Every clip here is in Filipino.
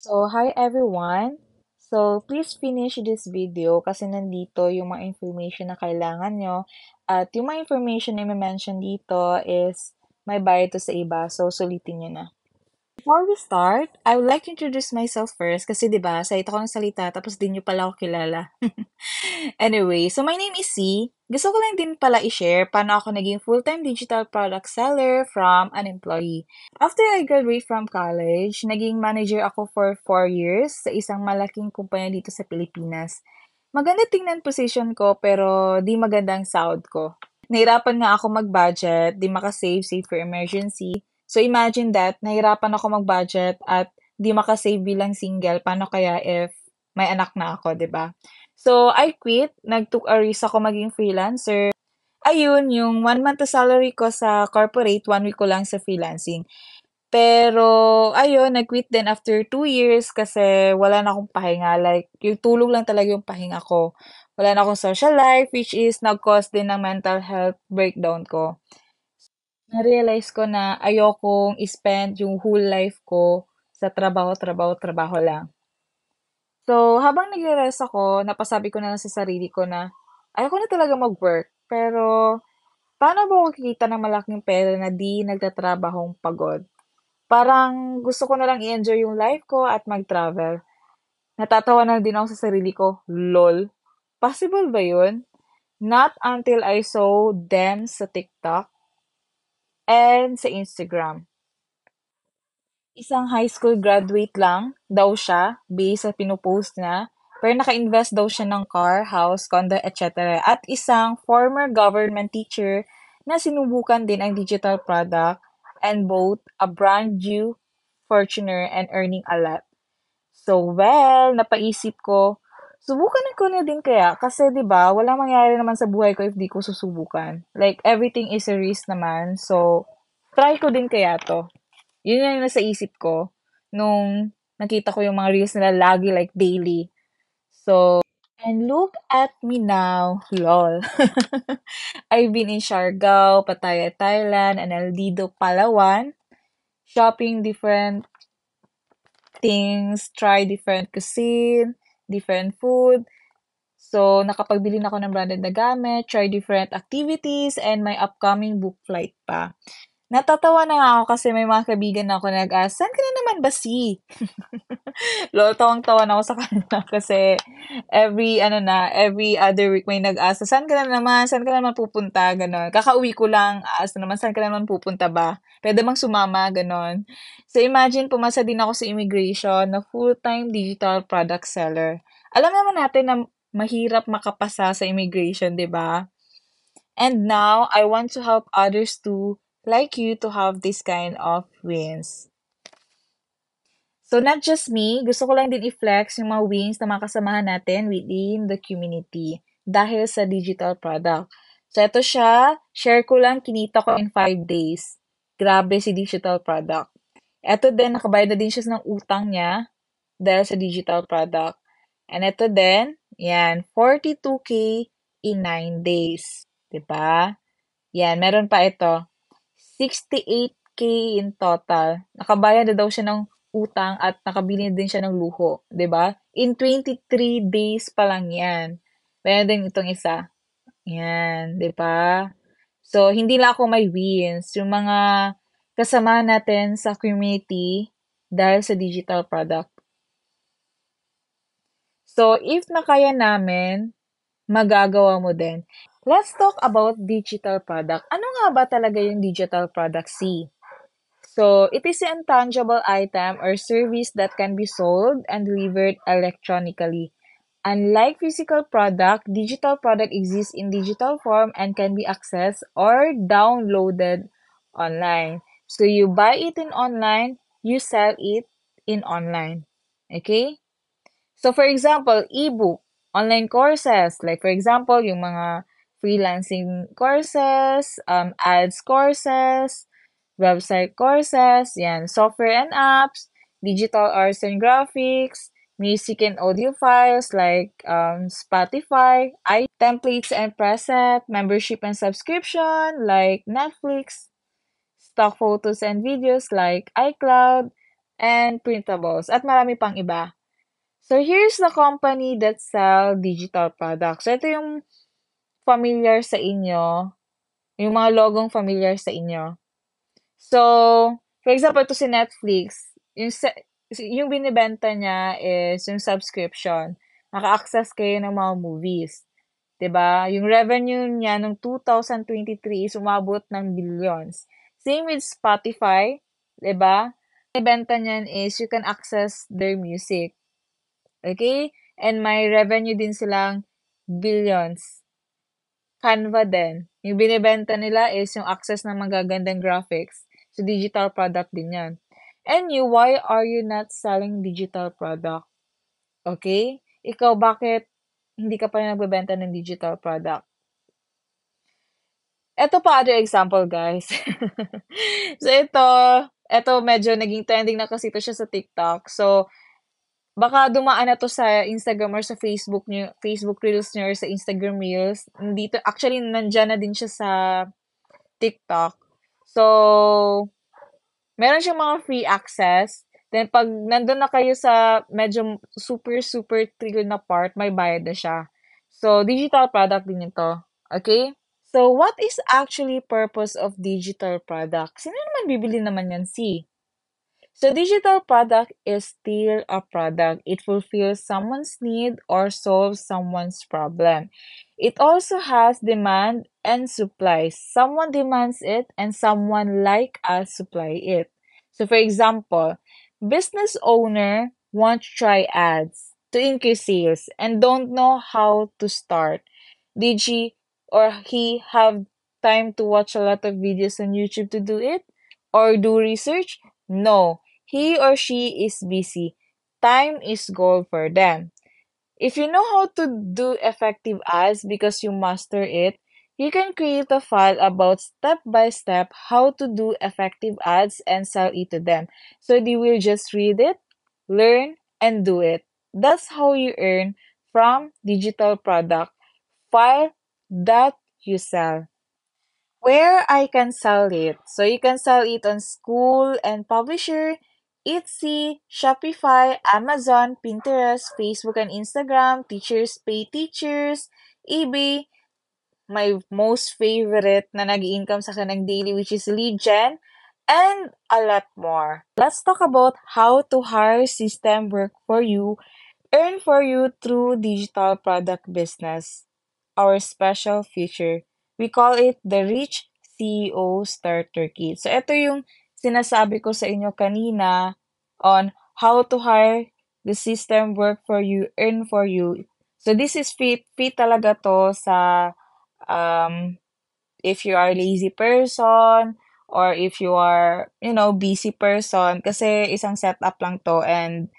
Hi everyone. Please finish this video kasi nandito yung mga information na kailangan nyo. At yung mga information na i-mention dito is may bayad to sa iba. So, sulitin nyo na. Before we start, I would like to introduce myself first kasi 'di ba, salita ko ng salita tapos di nyo pala ako kilala. Anyway, so my name is C. Gusto ko lang din pala i-share paano ako naging full-time digital product seller from an employee. After I graduate from college, naging manager ako for 4 years sa isang malaking kumpanya dito sa Pilipinas. Maganda tingnan position ko pero di maganda ang sahod ko. Nahirapan nga ako mag-budget, di makasave for emergency. So imagine that, nahirapan ako mag-budget at di makasave bilang single. Paano kaya if may anak na ako, 'di ba? So I quit, nag-took a risk ako maging freelancer. Ayun, yung 1 month na salary ko sa corporate, 1 week ko lang sa freelancing. Pero ayun, nag-quit din after 2 years kasi wala na akong pahinga. Like, yung tulog lang talaga yung pahinga ko. Wala na akong social life, which is nag-cause din ng mental health breakdown ko. Na-realize ko na ayokong spend yung whole life ko sa trabaho, trabaho, trabaho lang. So, habang nag-rest ako, napasabi ko na lang sa sarili ko na ayoko na talaga mag-work. Pero, paano ba ako kikita ng malaking pera na di nagtatrabahong pagod? Parang gusto ko na lang i-enjoy yung life ko at mag-travel. Natatawa na din ako sa sarili ko. LOL. Possible ba yun? Not until I saw them sa TikTok and sa Instagram. Isang high school graduate lang daw siya based sa pinupost niya. Pero naka-invest daw siya ng car, house, condo, etc. At isang former government teacher na sinubukan din ang digital product and bought a brand new Fortuner and earning a lot. So, well, napaisip ko, subukan ko na din kaya kasi 'di ba, walang mangyayari naman sa buhay ko if di ko susubukan. Like everything is a risk naman. So, try ko din kaya 'to. Yun yung nasa isip ko nung nakita ko yung mga reels nila lagi like daily. So, and look at me now, lol. I've been in Siargao, Pattaya, Thailand, and El Nido, Palawan, shopping different things, try different cuisine, different food. So, nakapagbili na ako ng branded na gamit, try different activities, and my upcoming book flight pa. Natatawa na nga ako kasi may mga kaibigan na ako nag-ask, saan ka na naman ba si? Lol, tawang-tawa na ako sa kanila kasi every other week may nag-ask, saan ka na naman? Saan ka naman pupunta? Ganon. Kakauwi ko lang, ask na naman, saan ka naman pupunta ba? Pwede bang sumama? Ganon. So imagine, pumasa din ako sa immigration na full-time digital product seller. Alam naman natin na mahirap makapasa sa immigration, di ba? And now, I want to help others too, like you, to have this kind of wins. So not just me, gusto ko lang din i-flex yung mga wins na mga kasamahan natin within the community dahil sa digital product. So ito siya, share ko lang, kinita ko in 5 days. Grabe si digital product. Ito din, nakabayad na din siya ng utang niya dahil sa digital product. And ito din, yan, 42K in 9 days. 'Di ba? Yan, meron pa ito. 68K in total. Nakabayad na daw siya ng utang at nakabili din siya ng luho, 'di ba? In 23 days pa lang 'yan. Meron din itong isa. Yan, 'di ba? So, hindi lang ako may wins. Yung mga kasama natin sa community dahil sa digital product. So, if nakaya namin, magagawa mo din. Let's talk about digital product. Ano nga ba talaga yung digital product, C? So, it is an intangible item or service that can be sold and delivered electronically. Unlike physical product, digital product exists in digital form and can be accessed or downloaded online. So, you buy it in online, you sell it in online. Okay? So, for example, ebook, online courses, like for example, yung mga freelancing courses, ads courses, website courses, yan, software and apps, digital arts and graphics, music and audio files like Spotify, templates and preset, membership and subscription like Netflix, stock photos and videos like iCloud, and printables, at marami pang iba. So, here's the company that sell digital products. So, ito yung familiar sa inyo, yung mga logong familiar sa inyo. So, for example, ito si Netflix, yung binibenta niya is yung subscription. Naka-access kayo ng mga movies. 'Di ba? Yung revenue niya nung 2023 is umabot ng billions. Same with Spotify, 'di ba? Binibenta niyan is you can access their music. Okay? And may revenue din silang billions. Canva din. Yung binibenta nila is yung access ng magagandang graphics. So, digital product din yan. And you, why are you not selling digital product? Okay? Ikaw, bakit hindi ka pa rin nagbebenta ng digital product? Eto pa other example, guys. So, ito medyo naging trending na kasi ito siya sa TikTok. So, baka dumaan na 'to sa Instagram or sa Facebook Reels niyo or sa Instagram Reels. Dito actually nandiyan na din siya sa TikTok. So, meron siyang mga free access. Then 'pag nandun na kayo sa medyo super, super thrill na part, may bayad na siya. So, digital product din ito. Okay? So, what is actually purpose of digital product? Sino naman bibili naman yan, si? So digital product is still a product. It fulfills someone's need or solves someone's problem. It also has demand and supply. Someone demands it and someone like us supply it. So for example, business owner want to try ads to increase sales and don't know how to start. Did she or he have time to watch a lot of videos on YouTube to do it or do research? No, he or she is busy. Time is gold for them. If you know how to do effective ads because you master it, you can create a file about step by step how to do effective ads and sell it to them. So they will just read it, learn, and do it. That's how you earn from digital product. File that you sell. Where I can sell it. So you can sell it on school and publisher, Etsy, Shopify, Amazon, Pinterest, Facebook and Instagram, teachers pay teachers, eBay, my most favorite na nag-income sa akin ng daily which is lead gen, and a lot more. Let's talk about how to hire system work for you, earn for you through digital product business. Our special feature. We call it the Rich CEO Starter Kit. So, ito yung sinasabi ko sa inyo kanina on how to hire the system work for you, earn for you. So, this is fit talaga to sa if you are a lazy person or if you are, busy person kasi isang setup lang to and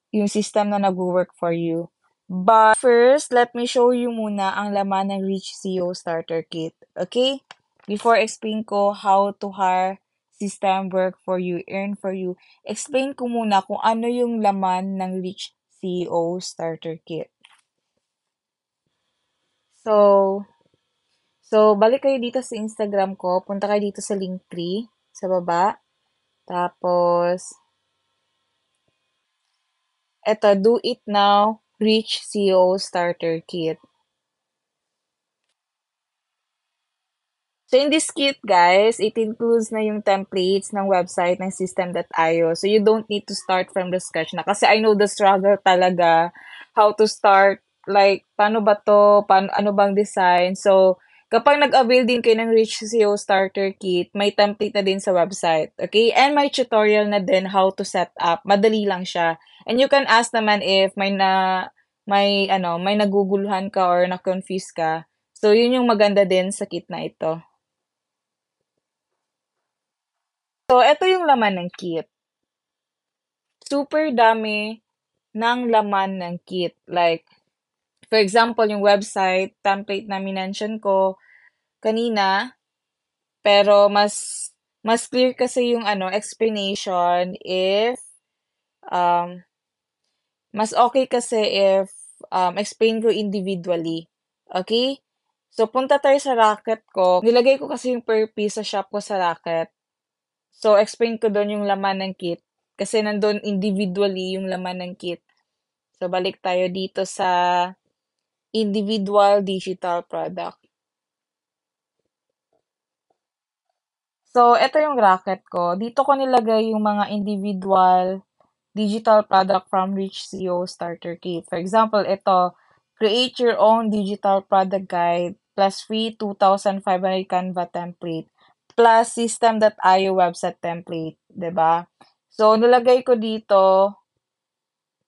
yung system na nagwo-work for you. But first, let me show you muna ang laman ng Rich CEO Starter Kit. Okay? Before explain ko how to hire, system work for you, earn for you, explain ko muna kung ano yung laman ng Rich CEO Starter Kit. So, balik kayo dito sa Instagram ko. Punta kayo dito sa Linktree sa baba. Tapos, eto, Do It Now Rich CEO Starter Kit. So in this kit, guys, it includes na yung templates ng website ng system.io. So you don't need to start from the scratch na. Kasi I know the struggle talaga, how to start, like, paano ba to, ano bang design. So, kapag nag-avail din kayo ng Rich SEO Starter Kit, may template na din sa website. Okay? And may tutorial na din how to set up. Madali lang siya. And you can ask naman if may naguguluhan ka or na-confuse ka. So, yun yung maganda din sa kit na ito. So, eto yung laman ng kit. Super dami ng laman ng kit. Like, for example, yung website, template na minention ko kanina, pero mas clear kasi yung explanation if um, mas okay kasi if explain ko individually. Okay? So, punta tayo sa racket ko. Nilagay ko kasi yung per piece sa shop ko sa racket. So, explain ko doon yung laman ng kit. Kasi nandun individually yung laman ng kit. So, balik tayo dito sa individual digital product. So, ito yung racket ko. Dito ko nilagay yung mga individual digital product from Rich CEO Starter Kit. For example, ito, create your own digital product guide plus free 2,500 Canva template plus system.io website template, 'di ba? So, nilagay ko dito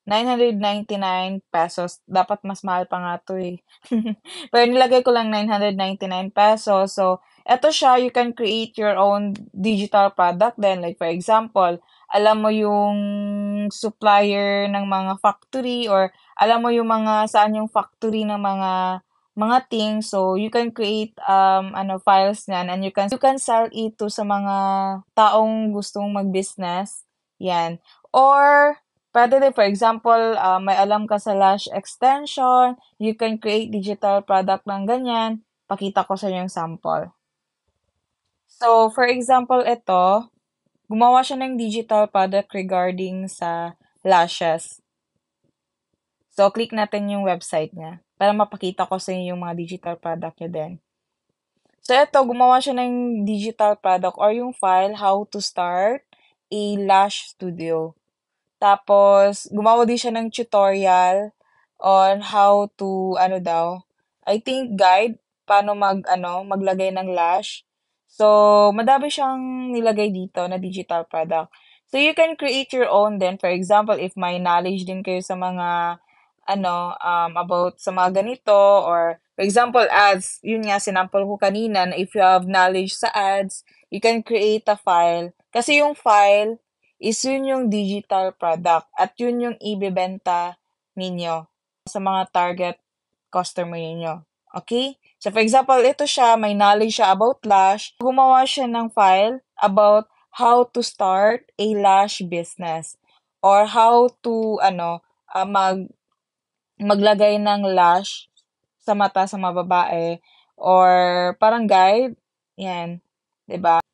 ₱999. Dapat mas mahal pa nga 'to, eh. Pero nilagay ko lang ₱999. So, eto siya, you can create your own digital product then. Like for example, alam mo yung supplier ng mga factory or alam mo yung mga saan yung factory ng mga things. So, you can create files niyan and you can sell it to sa mga taong gustong mag-business. Yan. Or puwede din for example, may alam ka sa lash extension, you can create digital product ng ganyan. Pakita ko sa yung sample. So, for example, ito, gumawa siya ng digital product regarding sa lashes. So, click natin yung website niya para mapakita ko sa inyo yung mga digital product niya din. So, ito, gumawa siya ng digital product or yung file, how to start a lash studio. Tapos, gumawa din siya ng tutorial on how to, I think guide, paano maglagay ng lash. So, madami siyang nilagay dito na digital product. So, you can create your own then. For example, if may knowledge din kayo sa mga, about sa mga ganito, or, for example, ads. Yun nga, sinample ko kanina na if you have knowledge sa ads, you can create a file. Kasi yung file, is yun yung digital product at yun yung ibebenta ninyo sa mga target customer ninyo. Okay? So, for example, ito siya, may knowledge siya about lash. Gumawa siya ng file about how to start a lash business or how to, maglagay ng lash sa mata sa mga babae or parang guide. Yan. 'Di ba?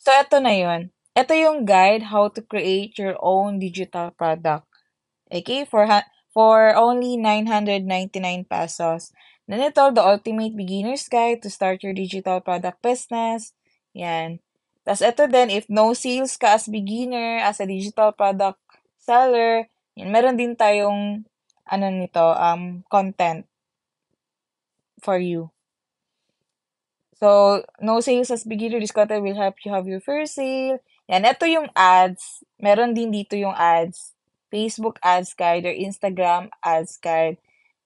So, eto na yun. Ito yung guide how to create your own digital product. Okay? For only ₱999. Then ito, the ultimate beginner's guide to start your digital product business. Yan. Tapos ito din, if no sales ka as beginner, as a digital product seller, yan, meron din tayong content for you. So, no sales as beginner, this content will help you have your first sale. Yan, ito yung ads. Meron din dito yung ads. Facebook ads guide or Instagram ads guide.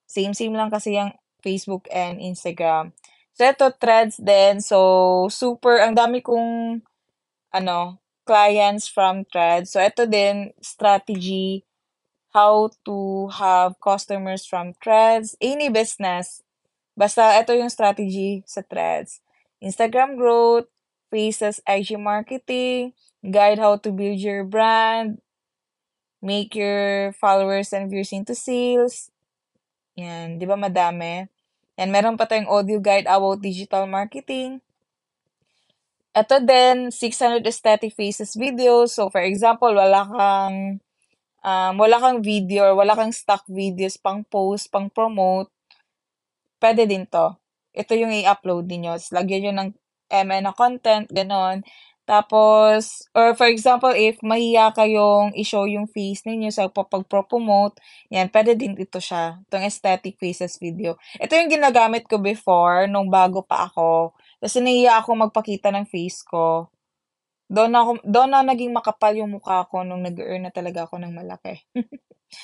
Same lang kasi yung Facebook and Instagram. So, ito, threads din. So, ang dami kong, clients from threads. So, ito din, strategy, how to have customers from threads. Any business. Basta ito yung strategy sa threads. Instagram growth, Faces IG marketing, guide how to build your brand, make your followers and viewers into sales. Yan, di ba madami? And meron pa tayong audio guide about digital marketing. Ito din, 600 aesthetic faces videos. So, for example, wala kang video or wala kang stock videos pang post, pang promote, pwede din 'to. Ito yung i-upload ninyo, ta's lagyan niyo ng na content, gano'n. Tapos or for example, if mahiya kayong i-show yung face ninyo sa pagpo-promote, 'yan puwede din ito siya, itong aesthetic faces video. Ito yung ginagamit ko before nung bago pa ako, kasi nahiya akong magpakita ng face ko. Doon na naging makapal yung mukha ko nung nag-earn na talaga ako ng malaki.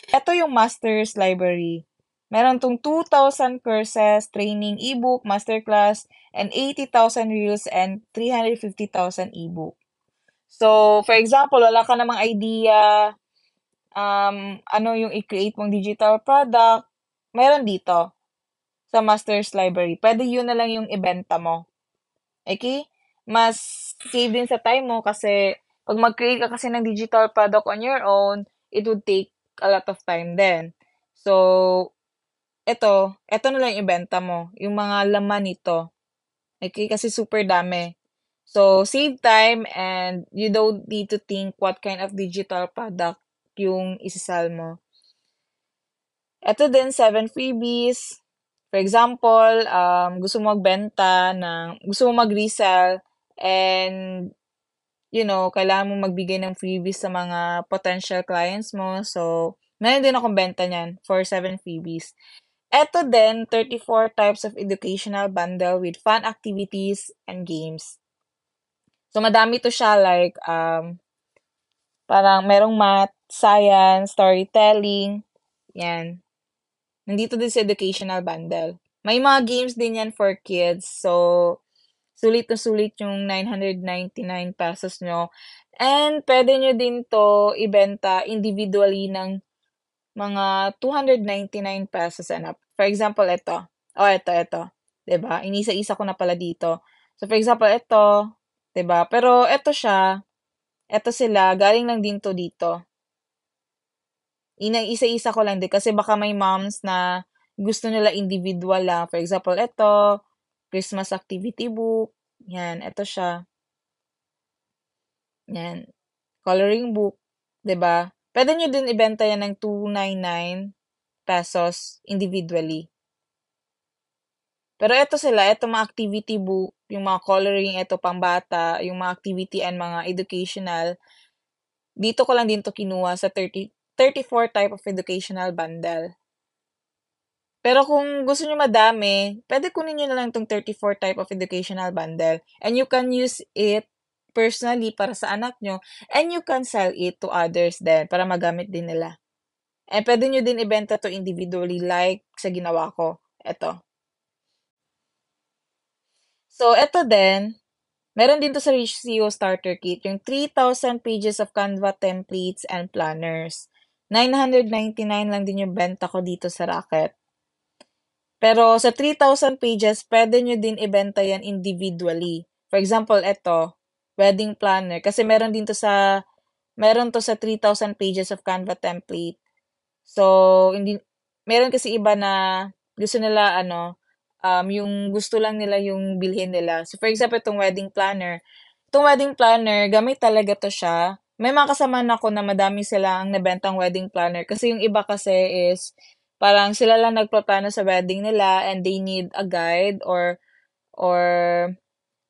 Ito yung master's library. Meron 'tong 2,000 courses, training, ebook, masterclass, and 80,000 reels and 350,000 ebook. So, for example, wala ka namang idea, ano yung i-create mong digital product, meron dito sa master's library. Pwede yun na lang yung ibenta mo. Okay? Mas save din sa time mo kasi pag mag-create ka kasi ng digital product on your own, it would take a lot of time din. So, eto na lang ibenta mo, yung mga laman nito. Okay? Kasi super dami. So, save time and you don't need to think what kind of digital product yung isasal mo. Ito din, 7 freebies. For example, gusto mo magbenta gusto mo mag-resell and kailangan mo magbigay ng freebies sa mga potential clients mo. So, meron din akong benta niyan for 7 freebies. Eto din, 34 types of educational bundle with fun activities and games. So, madami to siya like, parang merong math, science, storytelling, yan. Nandito din sa educational bundle. May mga games din yan for kids. So, sulit na sulit yung 999 pesos nyo. And pwede nyo din to ibenta individually ng mga 299 pesos and up. For example, ito. Ito. 'Di ba? Inisa-isa ko na pala dito. So, for example, ito. 'Di ba? Pero ito siya. Ito sila. Galing lang din to dito. Inaisa-isa ko lang din kasi baka may moms na gusto nila individual lang. For example, ito, Christmas activity book. Yan, ito siya. Yan, coloring book, 'di ba? Pwede nyo din ibenta yan ng 299 pesos individually. Pero ito sila, ito mga activity book, yung mga coloring, ito pambata, yung mga activity and mga educational. Dito ko lang din to kinuha sa 34 type of educational bundle. Pero kung gusto niyo madami, pwede kunin niyo na lang tong 34 type of educational bundle. And you can use it personally para sa anak nyo. And you can sell it to others din para magamit din nila. And pwede nyo din ibenta to individually like sa ginawa ko. Ito. So, ito din. Meron din to sa Rich CEO Starter Kit, yung 3,000 pages of Canva templates and planners. 999 lang din yung benta ko dito sa Rocket. Pero sa 3,000 pages, pwede nyo din ibenta yan individually. For example, ito, wedding planner. Kasi meron to sa 3,000 pages of Canva template. So, meron kasi iba na gusto nila, yung gusto lang nila yung bilhin nila. So, for example, itong wedding planner, gamit talaga to siya. May mga kasama ako na madami silang nabentang wedding planner. Kasi yung iba kasi is, parang sila lang nagpaplano sa wedding nila and they need a guide or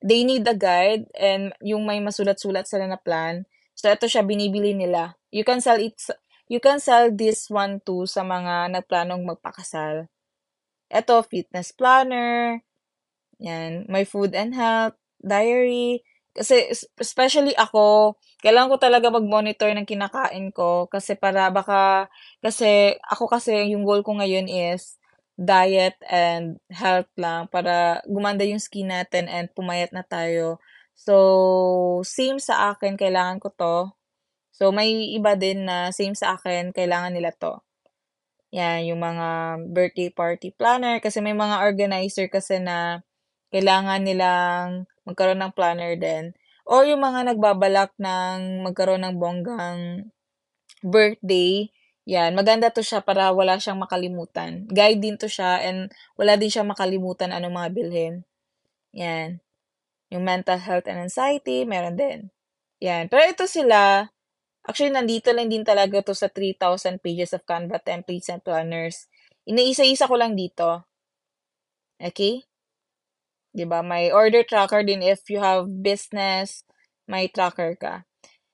they need a guide and yung may masulat-sulat sila na plan. So, ito siya, binibili nila. You can sell this one too sa mga nagplanong magpakasal. Ito, fitness planner, yan, my food and health, diary. Kasi, especially ako, kailangan ko talaga mag-monitor ng kinakain ko kasi kasi yung goal ko ngayon is diet and health lang para gumanda yung skin natin and pumayat na tayo. So, same sa akin, kailangan ko to. So, may iba din na same sa akin, kailangan nila to. Yan, yung mga birthday party planner. Kasi may mga organizer kasi na kailangan nilang magkaroon ng planner din. Or yung mga nagbabalak ng magkaroon ng bonggang birthday. Yan, maganda to siya para wala siyang makalimutan. Guide din to siya and wala din siya makalimutan anong mga bilhin. Yan. Yung mental health and anxiety, meron din. Yan. Pero ito sila, actually, nandito lang din talaga to sa 3,000 pages of Canva templates and planners. Iniisa-isa ko lang dito. Okay? 'Di ba? May order tracker din if you have business, may tracker ka.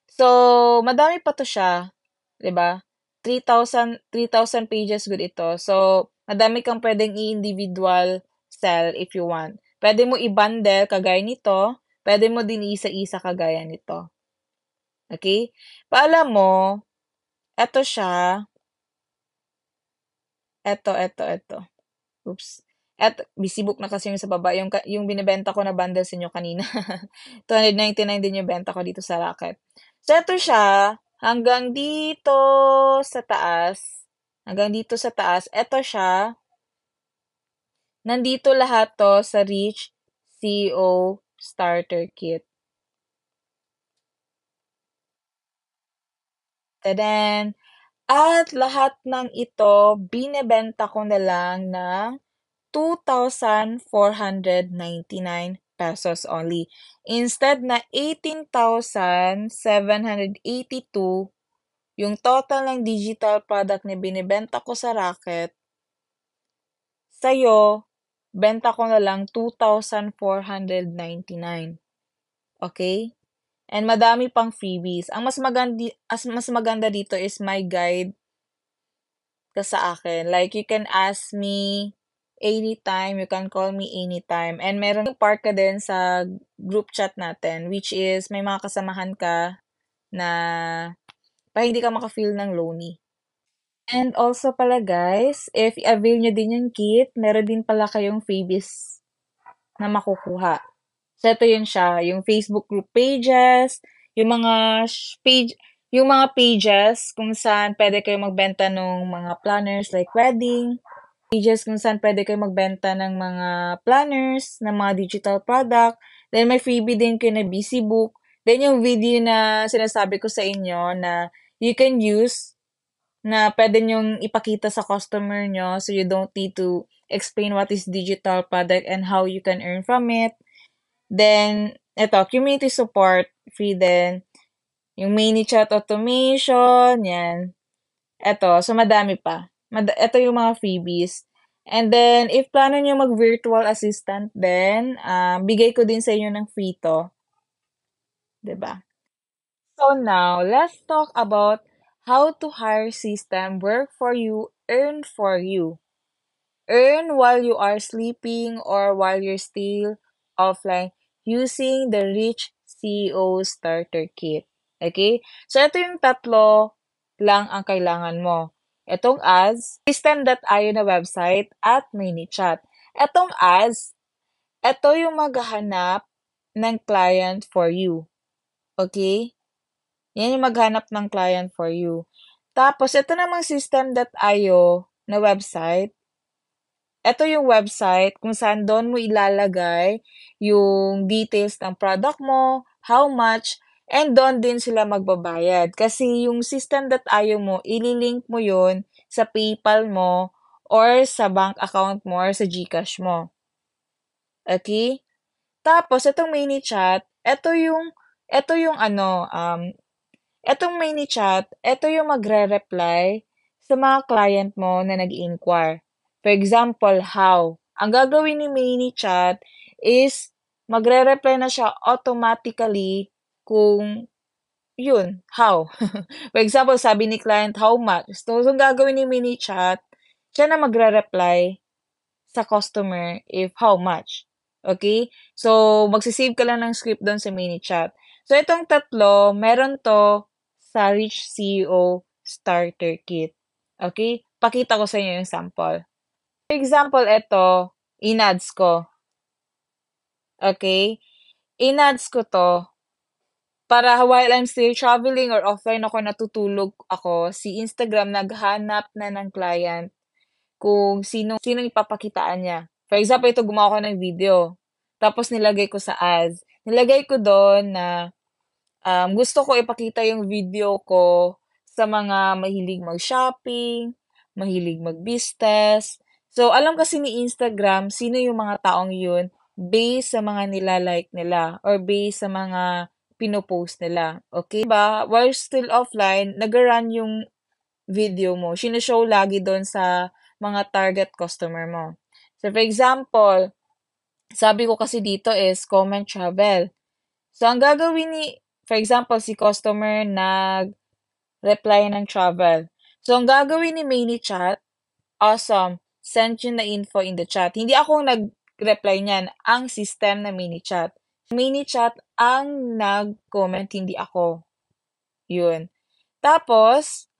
So, madami pa to siya, 'di ba? 3,000 pages good ito. So, madami kang pwedeng i-individual sell if you want. Pwede mo i-bundle kagaya nito, pwede mo din isa-isa kagaya nito. Okay? Paalam mo, eto siya, eto. Oops. At busy book na kasi yung sa baba, yung binebenta ko na bundle sa inyo kanina. 299 din yung benta ko dito sa Rocket. So, eto siya, hanggang dito sa taas. Hanggang dito sa taas. Eto siya. Nandito lahat to sa Rich CEO Starter Kit. Tadan! At lahat ng ito, binebenta ko na lang ng 2,499 pesos only. Instead na 18,782 yung total ng digital product na binibenta ko sa Racket, sa'yo, benta ko na lang 2,499. Okay? And madami pang freebies. Ang mas maganda dito is my guide ka sa akin. Like, you can ask me anytime, you can call me anytime. And meron yung part ka din sa group chat natin, which is may mga kasamahan ka na para hindi ka maka-feel ng lonely. And also pala guys, if i-avail nyo din yung kit, meron din pala kayong freebies na makukuha. So, ito yun siya, yung Facebook group pages, yung yung mga pages kung saan pwede kayo magbenta ng mga planners like wedding, pages kung saan pwede kayo magbenta ng mga planners, ng mga digital product. Then, may freebie din kayo na busy book. Then, yung video na sinasabi ko sa inyo na you can use na pwede nyong ipakita sa customer nyo so you don't need to explain what is digital product and how you can earn from it. Then, ito, community support, free din. Yung mini chat automation, yan. Ito, so madami pa. Ito yung mga freebies. And then, if plano nyo mag-virtual assistant then bigay ko din sa inyo ng free to. 'Di ba? So now, let's talk about how to hire system work for you, earn for you. Earn while you are sleeping or while you're still offline using the Rich CEO Starter Kit. Okay? So, ito yung tatlo lang ang kailangan mo. Itong ads, system.io na website, at ManyChat. Itong ads, ito yung maghahanap ng client for you. Okay? Yan yung maghanap ng client for you. Tapos, ito namang system.io na website, ito yung website kung saan doon mo ilalagay yung details ng product mo, how much, and doon din sila magbabayad. Kasi yung system.io mo, ililink mo yun sa PayPal mo or sa bank account mo or sa GCash mo. Okay? Tapos, itong ManyChat, ito yung etong ManyChat, ito yung magre-reply sa mga client mo na nag-inquire. For example, how? Ang gagawin ni ManyChat is magre-reply na siya automatically kung yun, how. For example, sabi ni client, how much? So, ang gagawin ni ManyChat, siya na magre-reply sa customer if how much. Okay? So, magsisave ka lang ng script doon sa ManyChat. So, itong tatlo, meron to sa Rich CEO Starter Kit. Okay? Pakita ko sa inyo yung sample. For example, ito, in-ads ko. Okay? In-ads ko to para while I'm still traveling or offline ako, natutulog ako, si Instagram naghanap na ng client kung sino ipapakitaan niya. For example, ito gumawa ko ng video. Tapos nilagay ko sa ads. Nilagay ko doon na gusto ko ipakita yung video ko sa mga mahilig mag-shopping, mahilig mag-business. So, alam kasi ni Instagram sino yung mga taong yun based sa mga nila-like nila or based sa mga pinopost nila. Okay ba? While still offline, nag-run yung video mo. Sino-show lagi doon sa mga target customer mo. So, for example, sabi ko kasi dito is comment travel. So, ang gagawin for example, si customer nag-reply ng travel. So, ang gagawin ni ManyChat, awesome, send you na info in the chat. Hindi ako nag-reply niyan, ang system na ManyChat. ManyChat ang nag-comment, hindi ako. Yun. Tapos,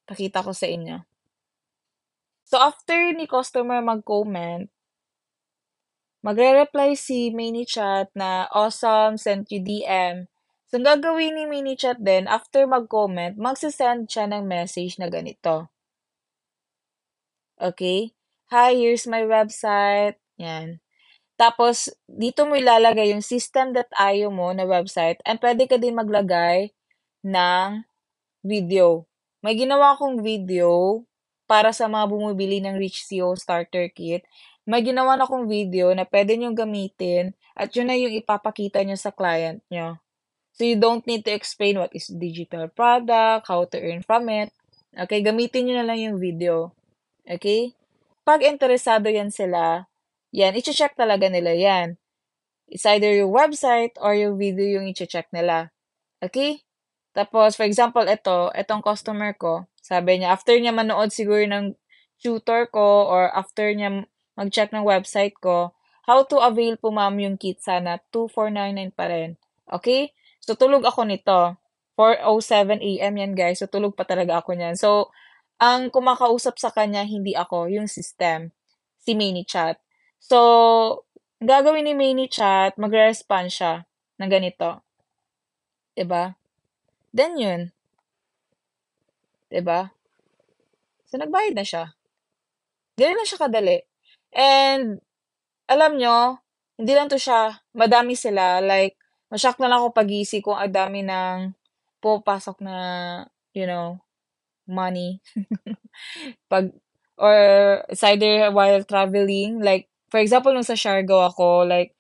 pakita ko sa inyo. So, after ni customer mag-comment, magre-reply si ManyChat na awesome, sent you DM. So, ang gagawin ni ManyChat din, after mag-comment, magsisend siya ng message na ganito. Okay? Hi, here's my website. Yan. Tapos, dito mo ilalagay yung system.io mo na website and pwede ka din maglagay ng video. May ginawa akong video para sa mga bumibili ng Rich SEO Starter Kit, may ginawa na akong video na pwede niyong gamitin at yun na yung ipapakita niyo sa client niyo. So you don't need to explain what is digital product, how to earn from it. Okay, gamitin niyo na lang yung video. Okay? Pag interesado yan sila, yan, i-check talaga nila yan. It's either yung website or yung video yung i-check nila. Okay? Tapos, for example, itong customer ko, sabi niya, after niya manood siguro ng tutor ko or after niya mag-check ng website ko, how to avail po ma'am yung kit sana, 2499 pa rin. Okay? So, tulog ako nito. 4:07 a.m. yan guys. So, tulog pa talaga ako niyan. So, ang kumakausap sa kanya, hindi ako, yung system. Si ManyChat. So, ang gagawin ni ManyChat, magre-respond siya ng ganito. 'Di ba? Then yun, 'di ba? So, nagbayad na siya. Gano'n lang siya kadali. And alam nyo, hindi lang 'to siya, madami sila. Like, na-shock na lang ako paggising kung ang dami ng pumapasok na, you know, money. Pag or it's either while traveling, like, for example, nung sa Siargao ako, like,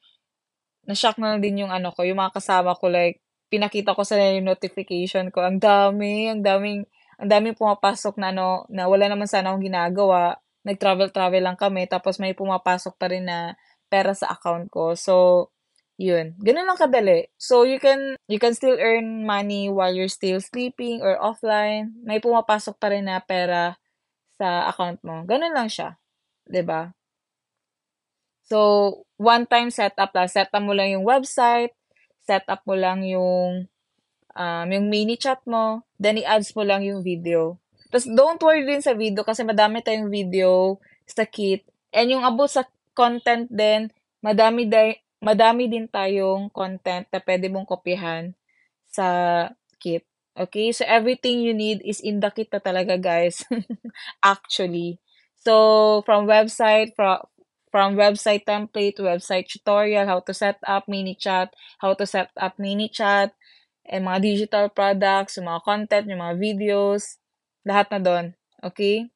na-shock na lang din yung ano ko, yung mga kasama ko, like, pinakita ko sa yung notification ko. Ang daming pumapasok na ano, na wala naman sana akong ginagawa. Nag-travel-travel lang kami, tapos may pumapasok pa rin na pera sa account ko. So, yun. Ganun lang kadali. So, you can still earn money while you're still sleeping or offline. May pumapasok pa rin na pera sa account mo. Ganun lang siya. 'Di ba? So, one-time setup lang. Setup mo lang yung website, setup mo lang yung mini chat mo, then i-ads mo lang yung video. Tapos, don't worry din sa video kasi madami tayong video sa kit. And yung about sa content din, madami din tayong content na pwede mong kopyahan sa kit. Okay? So, everything you need is in the kit na talaga, guys. Actually. So, from website template to website tutorial, how to set up ManyChat, and mga digital products, yung mga content, yung mga videos, lahat na doon. Okay?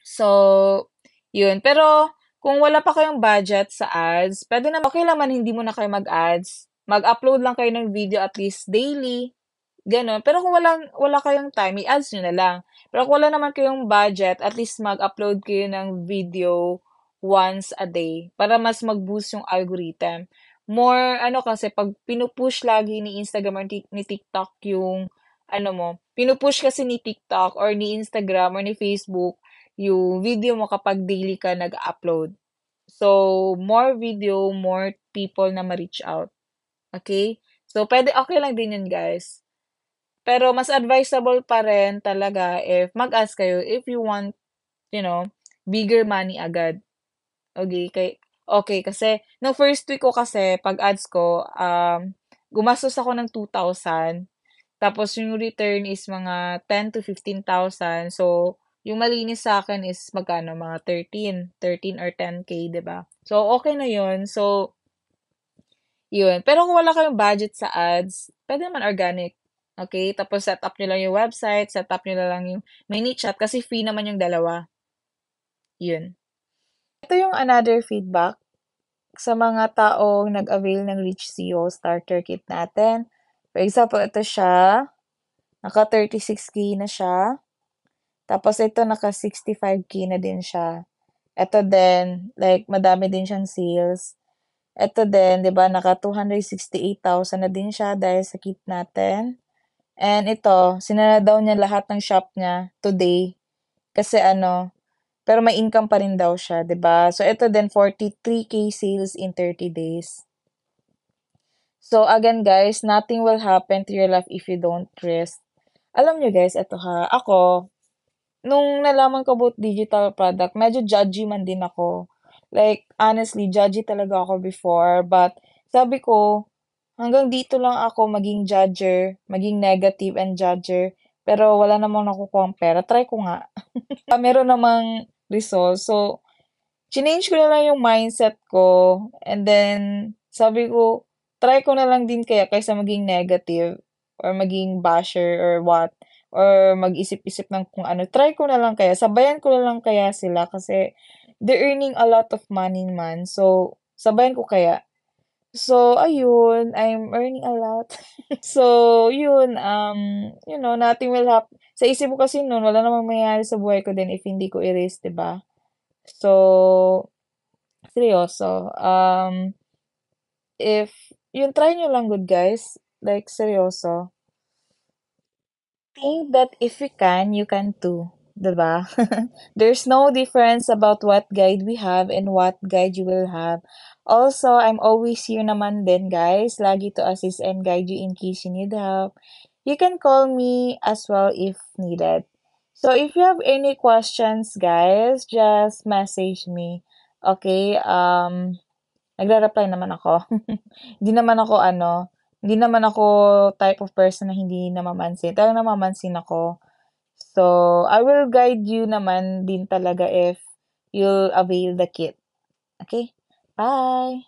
So, yun. Pero, kung wala pa kayong budget sa ads, pwede na, okay lang man hindi mo na kayo mag-ads. Mag-upload lang kayo ng video at least daily. Gano'n. Pero kung wala kayong time, i-ads nyo na lang. Pero kung wala naman kayong budget, at least mag-upload kayo ng video once a day para mas mag-boost yung algorithm. More, ano kasi, pag pinupush lagi ni Instagram or ni TikTok yung, ano mo, pinupush kasi ni TikTok or ni Instagram or ni Facebook yung video mo kapag daily ka nag-upload. So, more video, more people na ma-reach out. Okay? So, okay lang din yun, guys. Pero mas advisable pa rin talaga if mag-ask kayo if you want, bigger money agad. Okay, kasi no first week ko kasi pag ads ko, gumastos ako ng 2,000. Tapos yung return is mga 10 to 15,000. So, yung malinis sa akin is magkano? Mga 13 or 10K, 'di ba? So, okay na 'yun. So, yun. Pero kung wala kayong budget sa ads, pwede naman organic. Okay? Tapos set up nyo lang yung website, set up nyo na lang yung mini chat kasi free naman yung dalawa. Yun. Ito yung another feedback sa mga taong nag-avail ng Rich SEO Starter Kit natin. For example, ito siya. Naka 36K na siya. Tapos ito naka 65K na din siya. Ito din, like madami din siyang sales. Ito din, 'di ba, naka 268,000 na din siya dahil sa kit natin. And ito, sinara daw niya lahat ng shop niya today kasi pero may income pa rin daw siya, 'di ba? So ito din 43K sales in 30 days. So again guys, nothing will happen to your life if you don't risk. Alam niyo guys, ito ha, ako nung nalaman ko about digital product, medyo judgy man din ako. Like, honestly, judgy talaga ako before. But, sabi ko, hanggang dito lang ako maging judger, maging negative and judger. Pero wala namang nakukuha ang pera. Try ko nga. Meron namang result. So, change ko na lang yung mindset ko. And then, sabi ko, try ko na lang din kaya kaysa maging negative or maging basher or what. or mag-isip-isip ng kung ano. Try ko na lang kaya, sabayan ko na lang kaya sila kasi they're earning a lot of money man. So, sabayan ko kaya. So, ayun, I'm earning a lot. So, yun, nothing will happen. Sa isip ko kasi nun, wala namang mangyayari sa buhay ko din if hindi ko i-risk, 'di ba? So, seryoso. If, yun, try nyo lang good guys. Like, seryoso. Think that if you can too. 'Di ba? There's no difference about what guide we have and what guide you will have. Also, I'm always here naman din, guys. Lagi to assist and guide you in case you need help. You can call me as well if needed. So, if you have any questions, guys, just message me. Okay? Nagre-reply naman ako. Hindi naman ako hindi naman ako type of person na hindi namamansin. Talagang namamansin ako. So, I will guide you naman din talaga if you'll avail the kit. Okay? Bye!